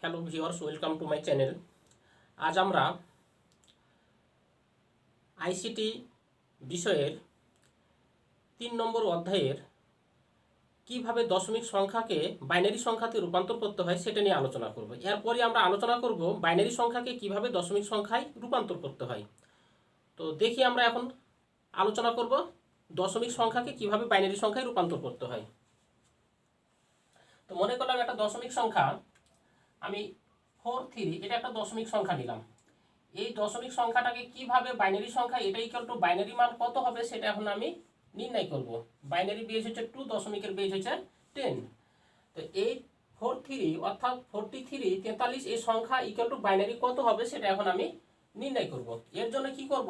Hello viewers, welcome to my channel. আজ আমরা ICT বিষয়ের 3 নম্বর অধ্যায়ের কিভাবে দশমিক সংখ্যাকে বাইনারি সংখ্যাতে রূপান্তর করতে হয় সেটা নিয়ে আলোচনা করব। এরপরে আমরা আলোচনা করব বাইনারি সংখ্যাকে কিভাবে দশমিক সংখ্যায় রূপান্তর করতে হয়। তো দেখি আমরা এখন আলোচনা করব দশমিক সংখ্যাকে কিভাবে বাইনারি সংখ্যায় রূপান্তর করতে হয়। তো মনে করলাম একটা দশমিক সংখ্যা আমি 43, এটা একটা দশমিক সংখ্যা নিলাম। এই দশমিক সংখ্যাটাকে কিভাবে বাইনারি সংখ্যা, এটা ইকুয়াল টু বাইনারি মান কত হবে সেটা এখন আমি নির্ণয় করব। বাইনারি বেজ হচ্ছে 2, দশমিকের বেজ হচ্ছে 10। তো এই 43 অর্থাৎ 43 এই সংখ্যা ইকুয়াল টু বাইনারি কত হবে সেটা এখন আমি নির্ণয় করব। এর জন্য কি করব,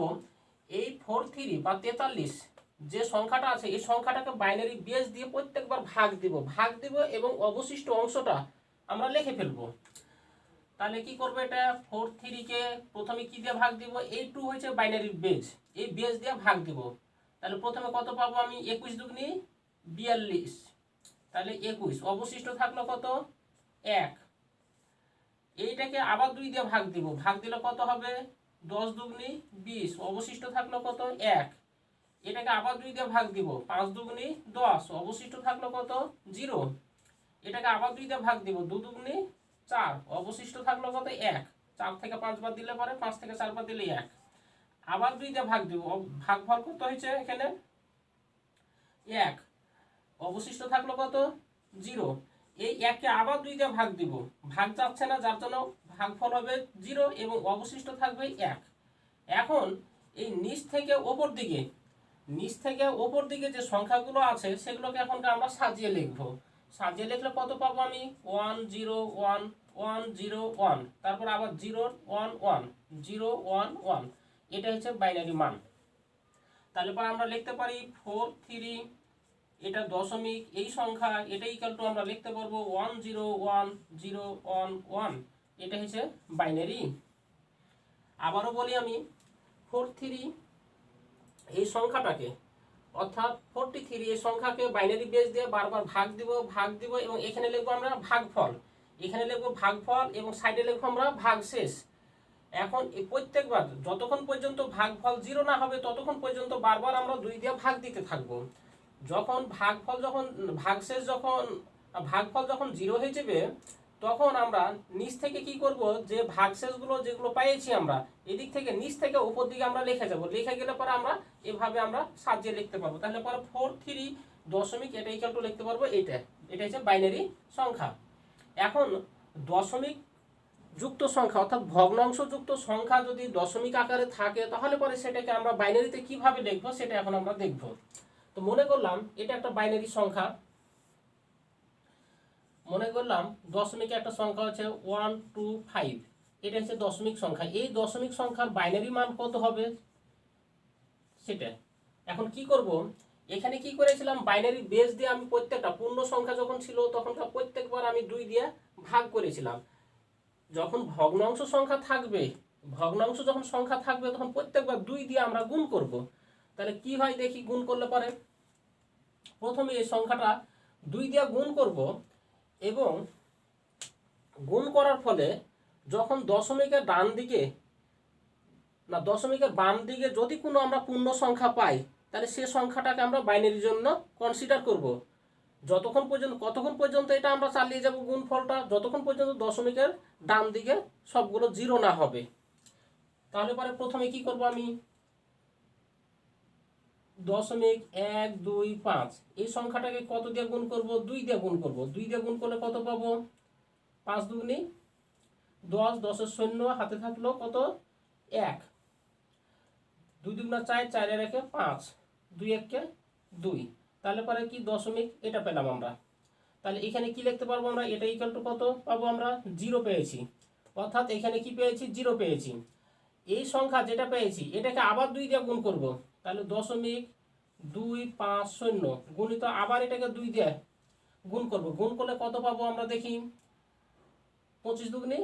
এই 43 বা 43 যে সংখ্যাটা আছে এই সংখ্যাটাকে বাইনারি বেজ দিয়ে প্রত্যেকবার ভাগ দিব এবং অবশিষ্ট অংশটা আমরা লিখে ফেলবো। তাহলে কি করবো, এটা 43 কে প্রথমে কি দিয়ে ভাগ দিব, এই 2 হচ্ছে বাইনারি বেজ, এই বেজ দিয়ে ভাগ দিব। তাহলে প্রথমে কত পাবো আমি, 21 দুগুনি 42, তাহলে 21, অবশিষ্ট থাকলো কত, 1। এইটাকে আবার 2 দিয়ে ভাগ দিব, ভাগ দিলে কত হবে, 10 দুগুনি 20, অবশিষ্ট থাকলো কত, 1। এটাকে আবার 2 দিয়ে ভাগ দিব, 5 দুগুনি 10, অবশিষ্ট থাকলো কত, 0। এটাকে আবার 2 দিয়ে ভাগ দিব, 2 দুগুনি 4, অবশিষ্ট থাকলো কত, 1। 4 থেকে 5 বার দিলে পরে 5 থেকে 4 বার দিলে 1। আবার 2 দিয়ে ভাগ দিব, ভাগফল কত হয়েছে এখানে 1, অবশিষ্ট থাকলো কত, 0। এই 1 কে আবার 2 দিয়ে ভাগ দিব, ভাগ যাচ্ছে না যার জন্য ভাগফল হবে 0 এবং অবশিষ্ট থাকবে 1। এখন এই নিচ থেকে ওপর দিকে যে সংখ্যাগুলো আছে সেগুলোকে এখন আমরা সাজিয়ে লিখবো। সাজিয়ে লিখলে কত পাবো আমি, 1 0 1 1 0 1, তারপর আবার 0 1 1 0 1 1, এটা হচ্ছে বাইনারি মান। তাহলে পরে আমরা লিখতে পারি 43, এটা দশমিক এই সংখ্যা, এটা ইকুয়াল টু আমরা লিখতে পারবো 1 0 1 0 1 1, এটা হচ্ছে বাইনারি। আবারও বলি আমি, 43 এই সংখ্যাটাকে অর্থাৎ 43 এই সংখ্যাকে বাইনারি বেজ দিয়ে বারবার ভাগ দিব এবং এখানে লিখবো আমরা ভাগফল, এবং সাইডে লিখবো আমরা ভাগশেষ। এখন এই প্রত্যেকবার যতক্ষণ পর্যন্ত ভাগফল 0 না হবে ততক্ষণ পর্যন্ত বারবার আমরা 2 দিয়ে ভাগ দিতে থাকবো। যখন ভাগফল যখন 0 হয়ে যাবে তখন আমরা নিচ থেকে কি করব, যে ভাগশেষগুলো যেগুলো পেয়েছি আমরা এদিক থেকে নিচ থেকে উপর দিকে আমরা লিখে যাব। লিখে গেলে পরে আমরা এভাবে আমরা সাজিয়ে লিখতে পারবো। তাহলে পরে 43 দশমিক এটা ইকুয়াল টু লিখতে পারবো, এটা হচ্ছে বাইনারি সংখ্যা। এখন দশমিক যুক্ত সংখ্যা অর্থাৎ ভগ্নাংশ যুক্ত সংখ্যা যদি দশমিক আকারে থাকে তাহলে পরে সেটাকে আমরা বাইনারিতে কিভাবে লিখবো সেটা এখন আমরা দেখব। তো মনে করলাম এটা একটা বাইনারি সংখ্যা, মনে করলাম দশমিকে একটা সংখ্যা হচ্ছে 1 2 5, এটা হচ্ছে দশমিক সংখ্যা। এই দশমিক সংখ্যার বাইনারি মান কত হবে সেটা এখন কি করব, এখানে কি করেছিলাম, বাইনারি বেজ দিয়ে আমি প্রত্যেকটা পূর্ণ সংখ্যা যখন ছিল তখন প্রত্যেকবার আমি 2 দিয়ে ভাগ করেছিলাম। যখন ভগ্নাংশ যখন সংখ্যা থাকবে তখন প্রত্যেকবার 2 দিয়ে আমরা গুণ করব। তাহলে কি হয় দেখি, গুণ করলে পরে প্রথমে এই সংখ্যাটা 2 দিয়ে গুণ করব এবং গুণ করার ফলে যখন দশমিকের বাম দিকে যদি কোনো আমরা পূর্ণ সংখ্যা পাই তাহলে সে সংখ্যাটাকে আমরা বাইনারির জন্য কনসিডার করব। কতক্ষণ পর্যন্ত এটা আমরা চালিয়ে যাব গুণফলটা, যতক্ষণ পর্যন্ত দশমিকের ডান দিকে সবগুলো 0 না হবে। তাহলে পরে প্রথমে কি করব, আমি 0.125 এই সংখ্যাটাকে কত দিয়ে গুণ করব, 2 দিয়ে গুণ করব। 2 দিয়ে গুণ করলে কত পাবো, 5 দুগুনি 10, 10-এর শূন্য হাতে থাকলো কত, 1, 2 দুগুণা 4, 4 এর 1 5, 2 1 2, তাহলে পরে কি দশমিক এটা পেলাম আমরা। তাহলে এখানে কি লিখতে পারবো আমরা, এটা ইকুয়াল টু কত পাবো আমরা, 0 পেয়েছি। অর্থাৎ এখানে কি পেয়েছি, 0 পেয়েছি। এই সংখ্যা যেটা পেয়েছি এটাকে আবার 2 দিয়ে গুণ করব। তাহলে 0.250 গুণিত আবার এটাকে 2 দিয়ে গুণ করব। গুণ করলে কত পাবো আমরা দেখি, 25 দুগুনি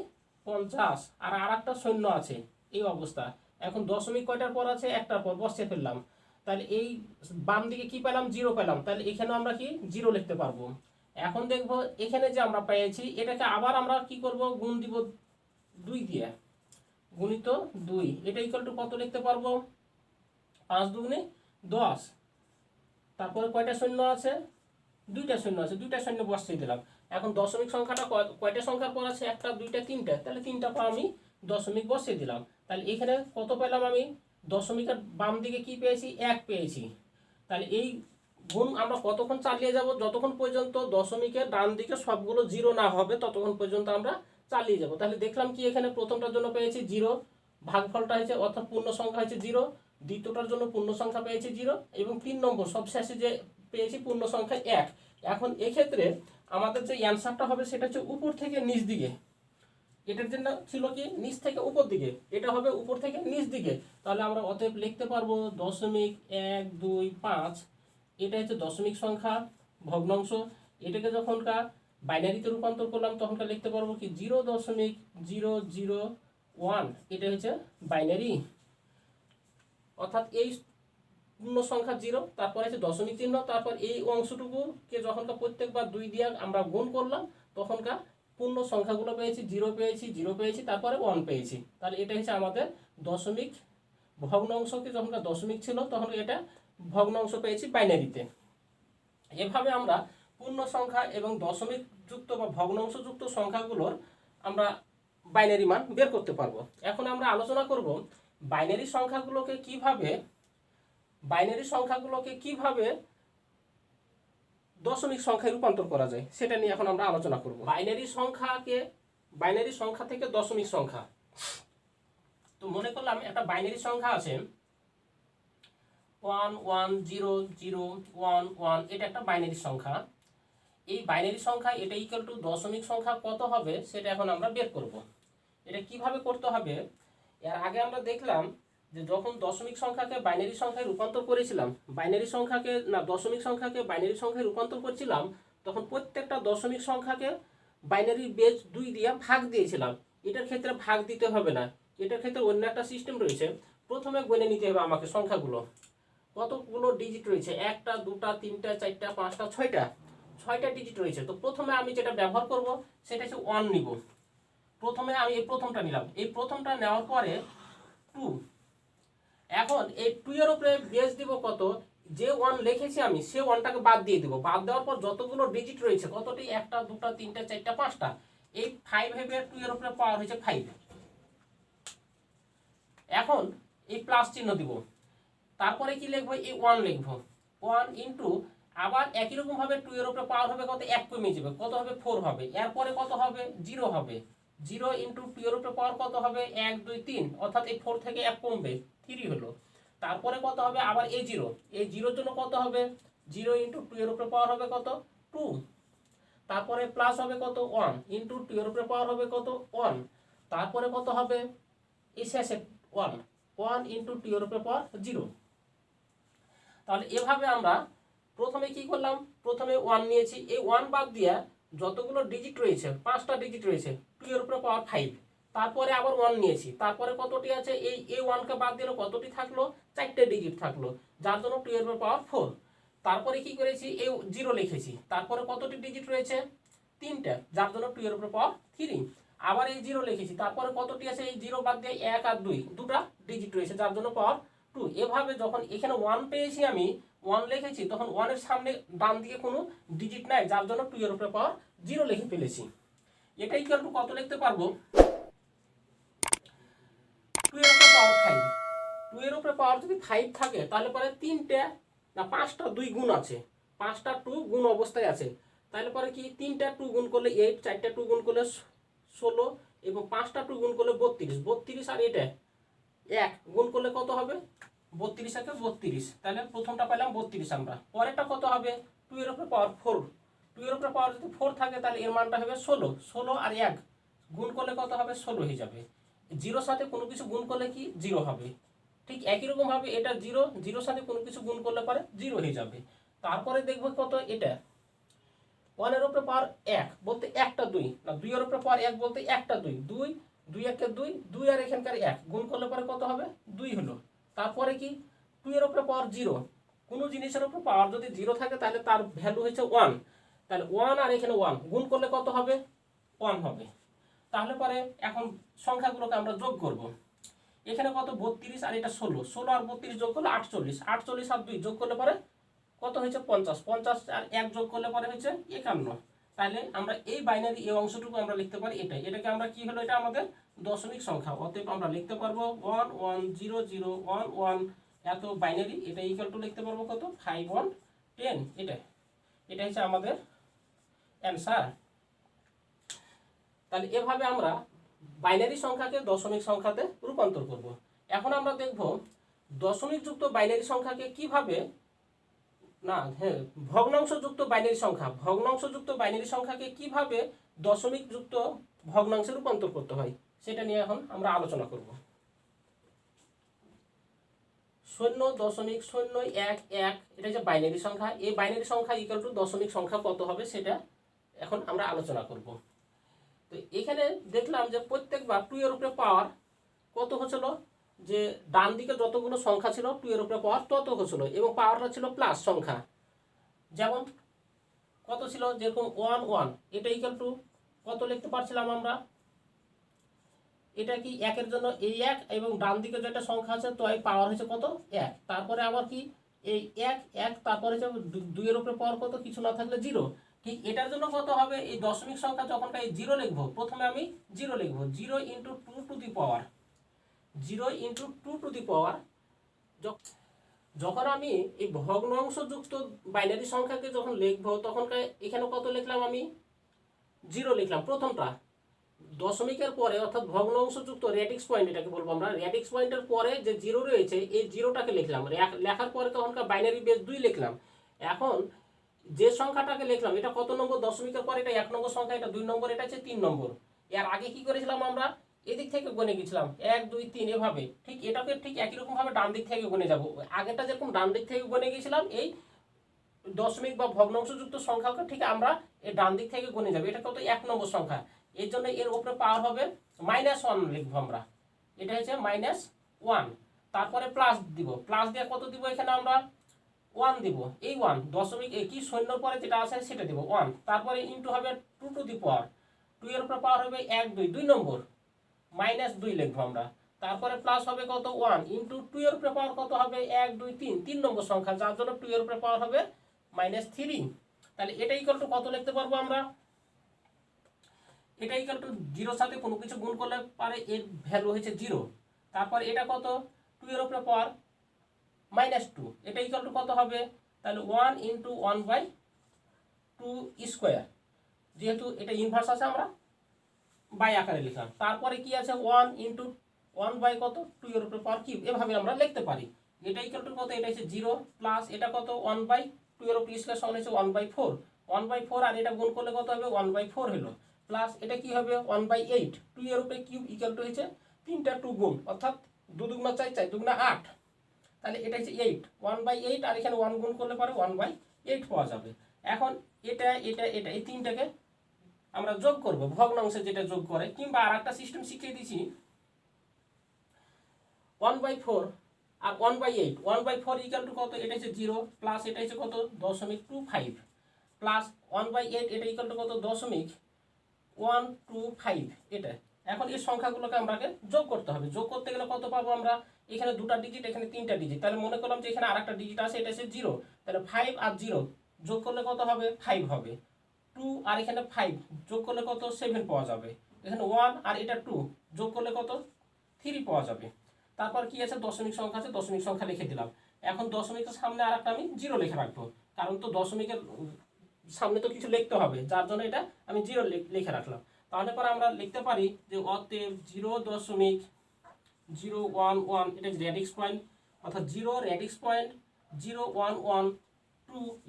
50, আর একটা শূন্য আছে এই অবস্থা। এখন দশমিক কয়টার পর আছে, একটার পর বসিয়ে ফেললাম। তাহলে এই বাম দিকে কি পেলাম, 0 পেলাম। তাহলে এখানে আমরা কি 0 লিখতে পারবো। এখন দেখবো এখানে যে আমরা পেয়েছি এটাকে আবার আমরা কি করব, গুণ দিব 2 দিয়ে, গুণিত 2, এটা ইকুয়াল টু কত লিখতে পারবো, 5 দুগুণে 10। তারপরে কয়টা শূন্য আছে, 2টা শূন্য আছে, 2টা শূন্য বসিয়ে দিলাম। এখন দশমিক সংখ্যাটা কয়টা সংখ্যার পর আছে, 1টা 2টা 3টা, তাহলে 3টা পর আমি দশমিক বসিয়ে দিলাম। তাহলে এখানে কত পেলাম আমি, দশমিকের বাম দিকে কি পেয়েছি, 1 পেয়েছি। তাহলে এই গুণ আমরা কতক্ষণ চালিয়ে যাব, যতক্ষণ পর্যন্ত দশমিকের ডান দিকে সবগুলো 0 না হবে ততক্ষণ পর্যন্ত আমরা চালিয়ে যাব। তাহলে দেখলাম কি এখানে প্রথমটার জন্য পেয়েছি 0, ভাগফলটা হয়েছে অর্থাৎ পূর্ণ সংখ্যা হয়েছে 0, দ্বিতীয়টার জন্য পূর্ণ সংখ্যা পেয়েছি 0 এবং 3 নম্বর সবশেষে যে পেয়েছি পূর্ণ সংখ্যা 1। এখন এক্ষেত্রে আমাদের যে অ্যান্সারটা হবে সেটা হচ্ছে উপর থেকে নিচ দিকে, এটার জন্য ছিল কি নিচ থেকে উপর দিকে, এটা হবে উপর থেকে নিচ দিকে। তাহলে আমরা অতএব লিখতে পারবো 0.125, এটা হচ্ছে দশমিক সংখ্যা ভগ্নাংশ। এটাকে যখনকার বাইনারিতে রূপান্তর করলাম তখনকার লিখতে পারবো কি 0.001, এটা হচ্ছে বাইনারি, অর্থাৎ এই পূর্ণ সংখ্যা 0, তারপর আছে দশমিক চিহ্ন, তারপর এই অংশটুকুকে যখনকার প্রত্যেকবার 2 দিয়ে আমরা গুণ করলাম তখনকার পূর্ণ সংখ্যাগুলো পেয়েছি, 0 পেয়েছি, 0 পেয়েছি, তারপরে 1 পেয়েছি। তাহলে এটা হচ্ছে আমাদের দশমিক ভগ্নাংশকে যখনকার দশমিক ছিল তখন এটা ভগ্নাংশ পেয়েছি বাইনারিতে। এভাবে আমরা পূর্ণ সংখ্যা এবং দশমিক যুক্ত বা ভগ্নাংশ যুক্ত সংখ্যাগুলোর আমরা বাইনারি মান বের করতে পারবো। এখন আমরা আলোচনা করব বাইনারি সংখ্যাগুলোকে কিভাবে দশমিক সংখ্যায় রূপান্তর করা যায় সেটা নিয়ে এখন আমরা আলোচনা করব। বাইনারি সংখ্যা থেকে দশমিক সংখ্যা, তো মনে করলাম একটা বাইনারি সংখ্যা আছে 110011, এটা একটা বাইনারি সংখ্যা। এই বাইনারি সংখ্যা এটা ইকুয়াল টু দশমিক সংখ্যা কত হবে সেটা এখন আমরা বের করব। এটা কিভাবে করতে হবে, এর আগে আমরা দেখলাম যে যখন দশমিক সংখ্যাকে বাইনারি সংখ্যায় রূপান্তর করেছিলাম, দশমিক সংখ্যাকে বাইনারি সংখ্যায় রূপান্তর করেছিলাম, তখন প্রত্যেকটা দশমিক সংখ্যাকে বাইনারি বেজ 2 দিয়ে ভাগ দিয়েছিলাম। এটার ক্ষেত্রে ভাগ দিতে হবে না, এটার ক্ষেত্রে অন্য একটা সিস্টেম রয়েছে। প্রথমে গুণে নিতে হবে আমাকে সংখ্যাগুলো, কতগুলো ডিজিট রয়েছে, 1টা 2টা 3টা 4টা 5টা 6টা ডিজিট রয়েছে। তো প্রথমে আমি যেটা ব্যবহার করব সেটা হচ্ছে 1 নিব। প্রথমে আমি এই প্রথমটা নিলাম, এই প্রথমটা নেওয়ার পরে 2, এখন এই 2 এর উপরে বেস দিব কত, যে 1 লিখেছি আমি সে 1টাকে বাদ দিয়ে দিব। বাদ দেওয়ার পর যতগুলো ডিজিট রয়েছে, কতটি, 1টা 2টা 3টা 4টা 5টা, এই 5 ভেবে 2 এর উপরে পাওয়ার হয়েছে 5। এখন এই প্লাস চিহ্ন দিব, তারপরে কি লিখবো, এই 1 লিখবো, 1 ইন্টু আবার একই রকম ভাবে 2 এর উপরে পাওয়ার হবে কত, 1 কমে যাবে, কত হবে 4 হবে। এরপরে কত হবে, 0 হবে, 0 ইন্টু 2 এর উপরে পাওয়ার কত হবে, 1 2 3, অর্থাৎ এই 4 থেকে 1 কমবে, 3 হলো। তারপরে কত হবে, আবার এই 0, এই 0 জন্য কত হবে, 0 ইন্টু 2 এর উপরে পাওয়ার হবে কত, 2, তারপরে প্লাস হবে কত, 1 ইন্টু 2 এর উপরে পাওয়ার হবে কত, 1, তারপরে কত হবে, এই শেষে 1 ইন্টু 2 এর উপরে পাওয়ার 0। তাহলে এভাবে আমরা প্রথমে কি করলাম, প্রথমে 1 নিয়েছি, এই 1 বাদ দিয়ে যতগুলো ডিজিট রয়েছে, 5টা ডিজিট রয়েছে, 2 এর উপরে পাওয়ার 5, তারপরে আবার 1 নিয়েছি, তারপরে কতটি আছে, এই 1 কে বাদ দিলে কতটি থাকলো, 4টে ডিজিট থাকলো, যার জন্য 2 এর উপরে পাওয়ার 4। তারপরে কি করেছি, এই 0 লিখেছি, তারপরে কতটি ডিজিট রয়েছে, 3টা, যার জন্য 2 এর উপরে পাওয়ার 3। আবার এই 0 লিখেছি, তারপরে কতটি আছে, এই 0 বাদ দিয়ে 1 আর 2, দুটা ডিজিট রয়েছে, যার জন্য পাওয়ার 2। এভাবে যখন এখানে 1 পেয়েছি আমি, 1 লিখেছি, তখন 1 এর সামনে ডান দিকে কোনো ডিজিট নাই, যার জন্য 2 এর উপরে পাওয়ার 0 লিখে ফেলেছি। এটা ইকুয়াল টু কত লিখতে পারবো, 2 এর উপরে পাওয়ার 5। 2 এর উপরে পাওয়ার যদি 5 থাকে তাহলে পরে 3টা না 5টা 2 গুণ আছে, 5টা 2 গুণ অবস্থায় আছে, তাহলে পরে কি 3টা 2 গুণ করলে 8, 4টা 2 গুণ করলে 16 এবং 5টা 2 গুণ করলে 32 আর এটা 1 গুণ করলে কত হবে, 32 একে 32, তাহলে প্রথমটা পেলাম 32 আমরা। পরেরটা কত হবে, 2 এর উপরে পাওয়ার 4, 2 এর উপরে পাওয়ার যদি 4 থাকে তাহলে এর মানটা হবে 16 আর 1 গুণ করলে কত হবে, 16 হয়ে যাবে। 0 সাথে কোনো কিছু গুণ করলে কি 0 হবে, ঠিক একই রকম ভাবে এটা 0 সাথে কোনো কিছু গুণ করলে পরে 0 হয়ে যাবে। তারপরে দেখবো কত, এটা 1 এর উপরে পাওয়ার 1 বলতে 1টা 2, না 2 এর উপরে পাওয়ার 1 বলতে 1টা 2, 2 একে 2 আর এখানকার 1 গুণ করলে পরে কত হবে, 2 হলো। তারপরে কি 2 এর উপরে পাওয়ার 0, কোনো জিনিসের উপরে পাওয়ার যদি 0 থাকে তাহলে তার ভ্যালু হচ্ছে 1, তাহলে 1 আর এখানে 1 গুণ করলে কত হবে? 1 হবে। তাহলে পরে এখন সংখ্যাগুলোকে আমরা যোগ করব। এখানে কত? 32 আর এটা 16, 16 আর 32 যোগ করলে 48, 48 আর 2 যোগ করলে পরে কত হয়েছে? 50, 50 আর 1 যোগ করলে পরে হয়েছে 51। তাহলে আমরা এই বাইনারি এই অংশটুকু আমরা লিখতে পারি এটাই। এটাকে আমরা কি হলো? এটা আমাদের দশমিক সংখ্যা, অতএব আমরা লিখতে পারবো 1 1 0 0 1 1 এত বাইনারি, এটা ইকুয়াল টু লিখতে পারবো কত? 5 1 10। এটা হচ্ছে আমাদের অ্যান্সার। তাহলে এভাবে আমরা বাইনারি সংখ্যাকে দশমিক সংখ্যাতে রূপান্তর করব। এখন আমরা দেখব দশমিক যুক্ত বাইনারি সংখ্যাকে কিভাবে ভগ্নাংশযুক্ত বাইনারি সংখ্যা, ভগ্নাংশযুক্ত বাইনারি সংখ্যাকে কিভাবে দশমিক যুক্ত ভগ্নাংশে রূপান্তর করতে হয় সেটা নিয়ে এখন আমরা আলোচনা করব। 0.011 এটা হচ্ছে বাইনারি সংখ্যা। এই বাইনারি সংখ্যা ইকুয়াল টু দশমিক সংখ্যা কত হবে সেটা এখন আমরা আলোচনা করব। তো এখানে দেখলাম যে প্রত্যেকবার 2 এর উপরে পাওয়ার কত হচ্ছিল, যে ডান দিকে যতগুলো সংখ্যা ছিল 2 এর উপরে পাওয়ার তত হচ্ছিল, এবং পাওয়ারটা ছিল প্লাস সংখ্যা। যেমন কত ছিল? যেরকম 1 1, এটা ইকুয়াল টু কত লিখতে পারছিলাম আমরা? এটা কি 1 এর জন্য এই 1, এবং ডান দিকে যেটা সংখ্যা আছে তো এই পাওয়ার হচ্ছে কত? 1। তারপরে আবার কি এই 1 1, তারপরে হচ্ছে 2 এর উপরে পাওয়ার কত? কিছু না থাকলে 0। ঠিক এটার জন্য কত হবে? এই দশমিক সংখ্যা যখন এই 0 লিখবো, প্রথমে আমি 0 লিখবো, 0 × 2 to the power, 0 × 2 to the পাওয়ার। যখন আমি এই ভগ্নাংশযুক্ত বাইনারি সংখ্যাকে যখন লিখবো তখন এখানে কত লিখলাম? আমি 0 লিখলাম প্রথমটা। দশমিকের পরে অর্থাৎ ভগ্নাংশযুক্ত রেডিক্স পয়েন্ট, এটাকে বলবো আমরা, রেডিক্স পয়েন্টের পরে যে 0 রয়েছে এই 0টাকে লিখলাম। লেখার পরে তখনকার বাইনারি বেস 2 লিখলাম। এখন যে সংখ্যাটাকে লিখলাম এটা কত নম্বর? দশমিকের পরে এটা 1 নম্বর সংখ্যা, এটা 2 নম্বর, এটা হচ্ছে 3 নম্বর। এর আগে কি করেছিলাম আমরা? এদিক থেকে গুনে গেছিলাম 1 2 3 এভাবে। ঠিক এটাকে ঠিক একই রকম ভাবে ডান দিক থেকে গুনে যাব। আগেটা যেরকম ডান দিক থেকে গুনে গেছিলাম এই দশমিক বা ভগ্নাংশযুক্ত সংখ্যাকে ঠিক আমরা এই ডান দিক থেকে গুনে যাব। এটা কত? 1 নম্বর সংখ্যা। এর জন্য এর উপরে পাওয়ার হবে -1 লিখবো আমরা। এটা হচ্ছে -1। তারপরে প্লাস দিব, প্লাস দিয়ে কত দিব? এখানে আমরা 1 দিব। এই 1 দশমিক কি শূন্যর পরে যেটা আছে সেটা দিব 1। তারপরে ইনটু হবে 2 টু দি পাওয়ার, 2 এর উপরে পাওয়ার হবে 1 2, 2 নম্বর, -2 লিখবো আমরা। তারপরে প্লাস হবে কত? 1 ইনটু 2 এর উপরে পাওয়ার কত হবে? 1 2 3, 3 নম্বর সংখ্যা, যার জন্য 2 এর উপরে পাওয়ার হবে -3। তাহলে এটা ইকুয়াল টু কত লিখতে পারবো আমরা? এটা ইকুয়াল টু 0 সাথে কোনো কিছু গুণ করলে পারে এর ভ্যালু হচ্ছে 0। তারপর এটা কত? 2 এর উপরে পাওয়ার -2, এটা ইকুয়াল টু কত হবে? তাহলে 1 × 1/2 স্কোয়ার, যেহেতু এটা ইনভার্স আছে আমরা বাই আকারে লিখলাম। তারপরে কি আছে? 1 × 1 কত? 2 এর উপরে পাওয়ার কিউব, এভাবে আমরা লিখতে পারি। এটা ইকুয়াল টু কত? এটা হচ্ছে 0 প্লাস এটা কত? 1/2 এর উপরে স্কোয়ার সমান হচ্ছে 1/4, 1/4 আর এটা গুণ করলে কত হবে? 1/4 হলো। প্লাস এটা কি হবে? 1/8, 2 এর উপরে কিউব ইকুয়াল টু হচ্ছে 3টা 2 গুণ, অর্থাৎ 2 দুগুণা 4, 4 দুগুণা 8। তাহলে এটা হচ্ছে 8, 1/8 আর এখানে 1 গুণ করলে পরে 1/8 পাওয়া যাবে। এখন এটা এটা এটা এই তিনটাকে আমরা যোগ করব, ভগ্নাংশে যেটা যোগ করে, কিংবা আর একটা সিস্টেম শিখিয়ে দিচ্ছি। 1/4 আর 1/8, 1/4 ইকুয়াল টু কত? এটা হচ্ছে 0 প্লাস এটা হচ্ছে কত? 0.25 প্লাস 1/8, এটা ইকুয়াল টু কত? 0.125 এটা। এখন এই সংখ্যাগুলোকে আমাকে যোগ করতে হবে। যোগ করতে গেলে কত পাবো আমরা? এখানে 2টা ডিজিট, এখানে 3টা ডিজিট। তাহলে মনে করলাম যে এখানে আরেকটা ডিজিট আছে, এটা হচ্ছে 0। তাহলে 5 আর 0 যোগ করলে কত হবে? 5 হবে। 2 আর এখানে 5 যোগ করলে কত? 7 পাওয়া যাবে। এখানে 1 আর এটা 2 যোগ করলে কত? 3 পাওয়া যাবে। তারপর কি আছে? দশমিক সংখ্যা আছে, দশমিক সংখ্যা লিখে দিলাম। এখন দশমিকের সামনে আর একটা আমি 0 লিখে রাখবো, কারণ তো দশমিকের সামনে তো কিছু লিখতে হবে, যার জন্য এটা আমি 0 লিখে রাখলাম। তাহলে পরে আমরা লিখতে পারি যে অতএব 0.011, এটা রেডিক্স পয়েন্ট, অর্থাৎ 0 রেডিক্স পয়েন্ট 0112,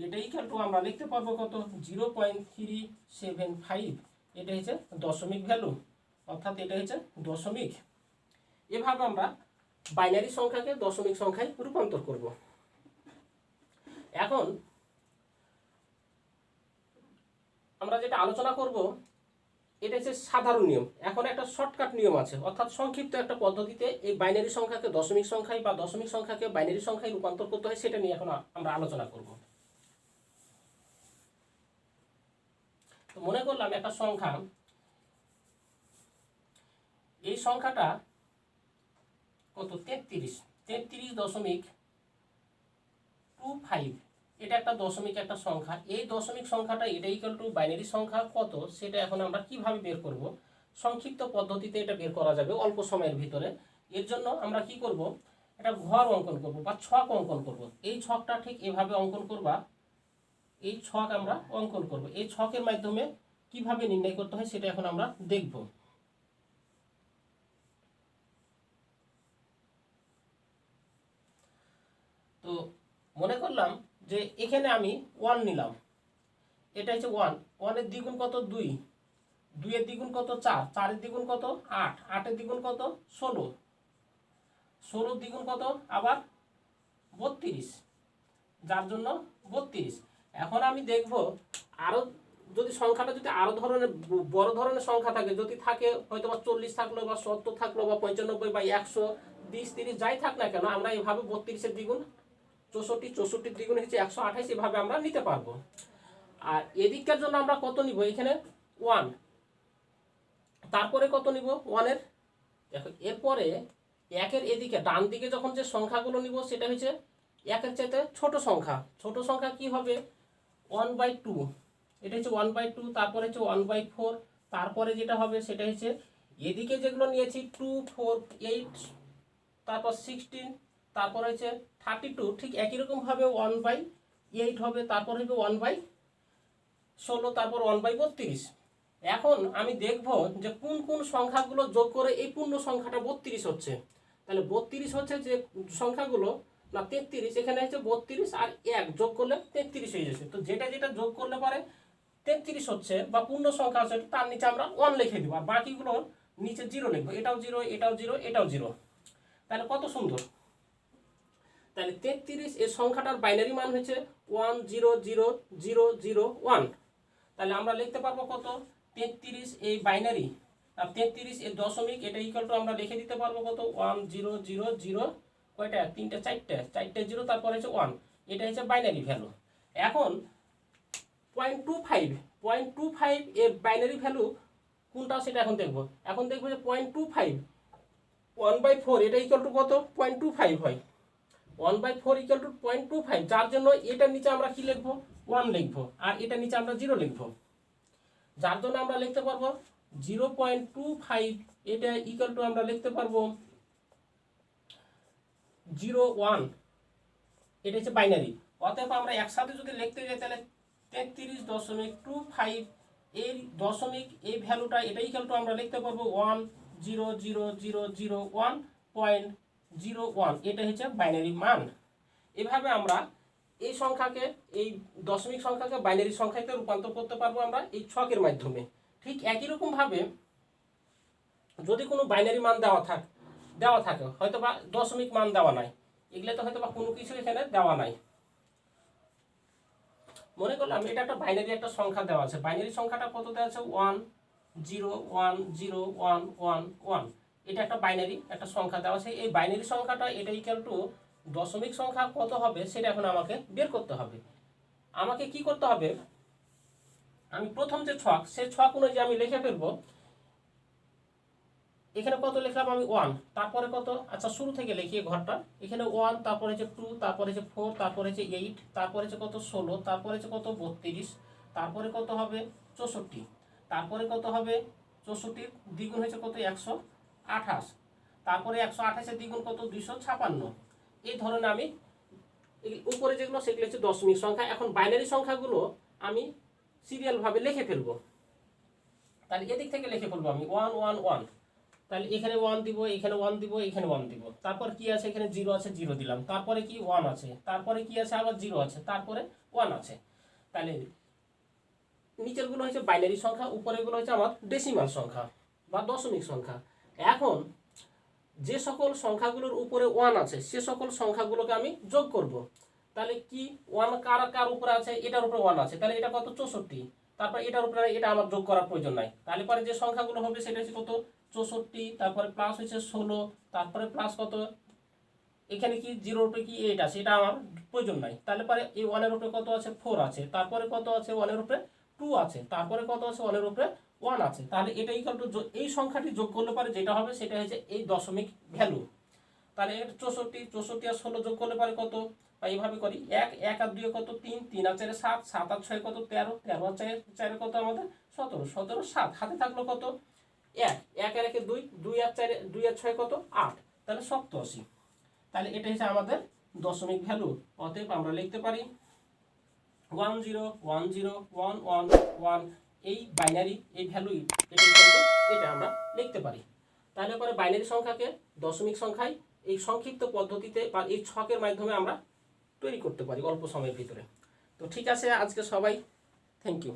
এটা ইকুয়াল টু আমরা লিখতে পারবো কত? 0.375। এটা হচ্ছে দশমিক ভ্যালু, অর্থাৎ এটা হচ্ছে দশমিক। এভাবে আমরা বাইনারি সংখ্যাকে দশমিক সংখ্যায় রূপান্তর করব। এখন আমরা যেটা আলোচনা করব এটা হচ্ছে সাধারণ নিয়ম। এখন একটা শর্টকাট নিয়ম আছে, অর্থাৎ সংক্ষিপ্ত একটা পদ্ধতিতে এই বাইনারি সংখ্যাকে দশমিক সংখ্যায় বা দশমিক সংখ্যাকে বাইনারি সংখ্যায় রূপান্তর করতে হয়, সেটা নিয়ে এখন আমরা আলোচনা করব। তো মনে করলাম একটা সংখ্যা, এই সংখ্যাটা কত 33.25, এটা একটা দশমিক একটা সংখ্যা। এই দশমিক সংখ্যাটা এটা ইকুয়াল টু বাইনারি সংখ্যা কত সেটা এখন আমরা কিভাবে বের করব? সংক্ষিপ্ত পদ্ধতিতে এটা বের করা যাবে অল্প সময়ের ভিতরে। এর জন্য আমরা কি করব, একটা ঘর অঙ্কন করব বা ছক অঙ্কন করব। এই ছকটা ঠিক এভাবে অঙ্কন করবা, এই ছক আমরা অঙ্কন করব। এই ছকের মাধ্যমে কিভাবে নির্ণয় করতে হয় সেটা এখন আমরা দেখব। তো মনে করলাম যে এখানে আমি 1 নিলাম, এটা হচ্ছে 1, 1 এর দ্বিগুণ কত 2, 2 এর দ্বিগুণ কত 4, 4 এর দ্বিগুণ কত 8, 8 এর দ্বিগুণ কত 16, 16 দ্বিগুণ কত আবার 32, যার জন্য 32। এখন আমি দেখব আরো যদি সংখ্যাটা যদি আরো ধরনের বড় ধরনের সংখ্যা থাকে, যদি থাকে হয়তো বা 40 থাকলো বা 70 থাকলো বা 95 বা 120 30 যাই থাক না কেন, আমরা এইভাবে 32 এর দ্বিগুণ 64, 64 দ্বিগুণ হচ্ছে 128, এভাবে আমরা নিতে পারবো। আর এদিকটার জন্য আমরা কত নিব, এখানে 1, তারপরে কত নিব 1 এর, দেখো এরপরে 1 এর এদিকে ডান দিকে যখন যে সংখ্যাগুলো নিব সেটা হচ্ছে 1 এর চাইতে ছোট সংখ্যা। ছোট সংখ্যা কি হবে 1/2, এটা হচ্ছে 1/2, তারপরে হচ্ছে 1/4, তারপরে যেটা হবে সেটা হচ্ছে এদিকে যেগুলো নিয়েছি 2 4 8, তারপর 16, তারপর হচ্ছে 32, ঠিক একই রকম ভাবে 1/8 হবে, তারপর হবে 1/16, তারপর 1/32। এখন আমি দেখব যে কোন কোন সংখ্যাগুলো যোগ করে এই পূর্ণ সংখ্যাটা 32 হচ্ছে। তাহলে 32 হচ্ছে যে সংখ্যাগুলো, না 33, এখানে হচ্ছে 32 আর 1 যোগ করলে 33 হয়ে যাচ্ছে। তো যেটা যেটা যোগ করলে পারে 33 হচ্ছে বা পূর্ণ সংখ্যা হচ্ছে, তার নিচে আমরা 1 লিখে দিব, আর বাকিগুলো নিচে 0 লিখবো। এটাও 0, এটাও 0, এটাও 0। তাহলে কত সুন্দর। তাহলে 33 এর সংখ্যাটার বাইনারি মান হচ্ছে 100001। তাহলে আমরা লিখতে পারবো কত 33 এই বাইনারি, আর 33 এর দশমিক, এটা ইকুয়াল টু আমরা লিখে দিতে পারবো কত 1000, কয়টা 3টা 4টা 4টা 0, তারপরে হচ্ছে 1, এটা হচ্ছে বাইনারি ভ্যালু। এখন 0.25 এর বাইনারি ভ্যালু কোনটা সেটা এখন দেখবো। এখন দেখবো যে 0.25 1/4, এটা ইকুয়াল টু কত 0.25 হয়। 1/4 ইকুয়াল টু 0.25, যার জন্য এটার নিচে আমরা কি লিখবো 1 লিখবো, আর এটার নিচে আমরা 0 লিখবো। যার জন্য আমরা লিখতে পারবো 0.25, এটা ইকুয়াল টু আমরা লিখতে পারবো 01, এটা হচ্ছে বাইনারি। অতএব আমরা একসাথে যদি লিখতে যাই তাহলে 33.25 এর দশমিক এই ভ্যালুটা, এটা ইকুয়াল টু আমরা লিখতে পারবো 1000001.01, এটা হচ্ছে বাইনারি মান। এভাবে আমরা এই সংখ্যাকে, এই দশমিক সংখ্যাকে বাইনারি সংখ্যাতে রূপান্তর করতে পারবো আমরা এই ছকের মাধ্যমে। ঠিক একই রকম ভাবে যদি কোনো বাইনারি মান দেওয়া থাকে হয়তো বা দশমিক মান দেওয়া নাই, এগুলো তো হয়তো বা কোনো কিছু এখানে দেওয়া নাই। মনে করলাম এটা একটা বাইনারি একটা সংখ্যা দেওয়া আছে, বাইনারি সংখ্যাটা কত দেওয়া আছে 10101111, এটা একটা বাইনারি একটা সংখ্যা দেওয়া আছে। এই বাইনারি সংখ্যাটা এটা ইকুয়াল টু দশমিক সংখ্যা কত হবে সেটা এখন আমাকে বের করতে হবে। আমাকে কি করতে হবে, আমি প্রথম যে ছক সেই ছক অনুযায়ী আমি লিখে ফেলবো। এখানে কত লিখলাম আমি 1, তারপরে কত, আচ্ছা শুরু থেকে লিখি ঘরটা। এখানে 1, তারপরে হচ্ছে 2, তারপরে হচ্ছে 4, তারপরে হচ্ছে 8, তারপরে হচ্ছে কত 16, তারপরে হচ্ছে কত 32, তারপরে কত হবে 64, তারপরে কত হবে 64 দ্বিগুণ হচ্ছে কত 128, তারপরে 128 এর দ্বিগুণ কত 256। এই ধরনের আমি উপরে যেগুলো সেগুলো হচ্ছে দশমিক সংখ্যা। এখন বাইনারি সংখ্যাগুলো আমি সিরিয়াল ভাবে লিখে ফেলবো। তাহলে এদিক থেকে লিখে ফেলবো আমি 111, তাহলে এখানে 1 দিব, এখানে 1 দিব, এখানে 1 দিব, তারপর কি আছে এখানে 0 আছে 0 দিলাম, তারপরে কি 1 আছে, তারপরে কি আছে আবার 0 আছে, তারপরে 1 আছে। তাহলে নিচের গুলো হচ্ছে বাইনারি সংখ্যা, উপরের গুলো হচ্ছে আমার ডেসিমাল সংখ্যা বা দশমিক সংখ্যা। এখন যে সকল সংখ্যাগুলোর উপরে 1 আছে সে সকল সংখ্যাগুলোকে আমি যোগ করব। তাহলে কি 1 কার উপরে আছে, এটার উপরে 1 আছে, তাহলে এটা কত 64, তারপর এটার উপরে এটা আমার যোগ করার প্রয়োজন নাই। তাহলে পরে যে সংখ্যাগুলো হবে সেটা হচ্ছে কত 64, তারপরে প্লাস হচ্ছে 16, তারপরে প্লাস কত, এখানে কি 0 উপরে কি 8 আছে, এটা আমার প্রয়োজন নাই। তাহলে পরে এই 1 এর উপরে কত আছে 4 আছে, তারপরে কত আছে 1 এর উপরে 2 আছে, তারপরে কত আছে 1 এর উপরে 1 আছে, তাহলে এটা ইকুয়াল টু এই সংখ্যাটি যোগ করলে পারে যেটা হবে সেটা হচ্ছে এই দশমিক ভ্যালু। তাহলে এটা 64, 64 আর 16 যোগ করলে পারে কত, বা এইভাবে করি 1, 1 আর 2 কত 3, 3 আর 4 7, 7 আর 6 কত 13, 13 আর 4 কত আমাদের 17, 17 7 হাতে থাকলো কত 1, 1 আর 1 2, 2 আর 4 2 আর 6 কত 8, তাহলে 87। তাহলে এটা হচ্ছে আমাদের দশমিক ভ্যালু। অতএব আমরা লিখতে পারি 1 0 1 0 1 1 1, এই বাইনারি এই ভ্যালু এটা আমরা লিখতে পারি। তাহলে পরে বাইনারি সংখ্যাকে দশমিক সংখ্যায় এই সংক্ষিপ্ত পদ্ধতিতে বা এই ছকের মাধ্যমে আমরা তৈরি করতে পারি অল্প সময়ের ভিতরে। তো ঠিক আছে, আজকে সবাই থ্যাংক ইউ।